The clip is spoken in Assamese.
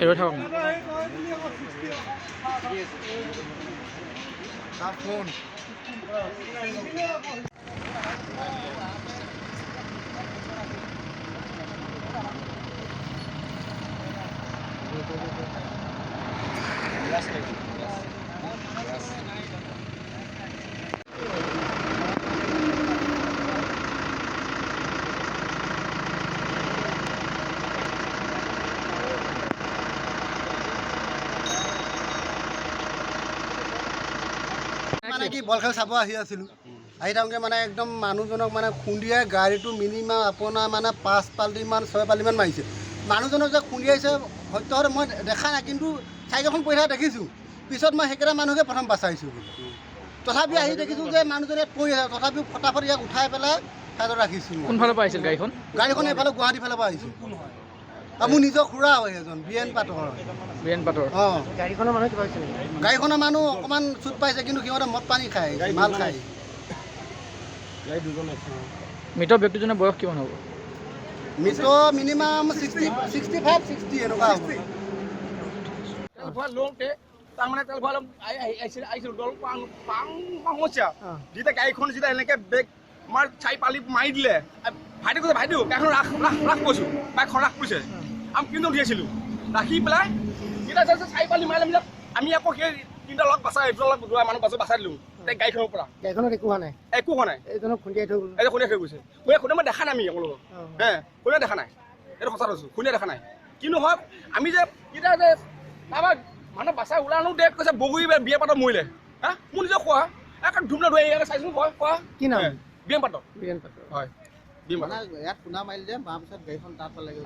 Error থাকক ফোন মানে কি বল খেল চাব আহি আছিলোঁ আহি থাকোঁতে মানে একদম মানুহজনক মানে খুন্দিয়াই গাড়ীটো মিনিমাম আপোনাৰ মানে 5 পাল্টিমান 6 পাল্টিমান মাৰিছে মানুহজনক যে খুন্দিয়াইছে সত্যতে মই দেখা নাই কিন্তু চাইকেলখন পৰি থকা দেখিছোঁ পিছত মই সেইকেইটা মানুহকে প্ৰথম বাচাইছোঁ তথাপি আহি দেখিছোঁ যে মানুহজনে পৰি আছে তথাপিও ফটাফট ইয়াক উঠাই পেলাই ঠাইত ৰাখিছোঁ কোনফালৰ পৰা আহিছিল গাড়ীখন এইফালে গুৱাহাটী ফালৰ পৰা আহিছোঁ মোৰ নিজৰ খুৰা হয় এজন বিৰেণ পাটৰ অঁ গাড়ীখনৰ মানুহ কিবা হৈছে গাড়ীখনৰ মানুহ অকণমান চুট পাইছে কিন্তু সিহঁতে মদ পানী খায় মাল খায় মৃত ব্যক্তিজনৰ বয়স কিমান হ'ব মৃত মিনিমাম 65-60 এনেকুৱা হ'ব তাৰমানে তেল ভৰাল আহিছিলোঁ দল সমস্যা যেতিয়া গাড়ীখন যেতিয়া এনেকৈ ব্ৰেক আমাৰ চাৰি পালি মাৰি দিলে ভাইটি কৈছে ভাইটি গাড়ীখন ৰাখ কৈছোঁ বাইকখন ৰাখ কৈছে আমি কিন্তু উঠিছিলোঁ ৰাখি পেলাই যেতিয়া চাৰি পালি মাৰিলে মানে আমি আকৌ সেই তিনিটা লগ বচাই মানুহ বচাই দিলোঁ গাড়ীখনৰ পৰা গাড়ীখনত একো হোৱা নাই এইজনক খুন্দিয়াই থৈ গ'ল খুন্দিয়াই থৈ গৈছে খুন্দিয়া মই দেখা নাই আমি অকল খুন্দিয়া দেখা নাই এইটো সঁচা কৈছোঁ খুন্দিয়া দেখা নাই কিন্তু হয় আমি যে এতিয়া যে আমাৰ মানুহ বাচাই ওলানো দে কৈছে বগৰী বিয়া পাতত মৰিলে হা মোৰ নিজৰ খোৱা ধুমনা ধুই চাইছোঁ খোৱা কি নাম বিয়া পাতত বীৰেণ পাটৰ হয় ইয়াত খুন্দা মাৰিলে যে মাৰ পিছত গাড়ীখন তাত পালেগৈ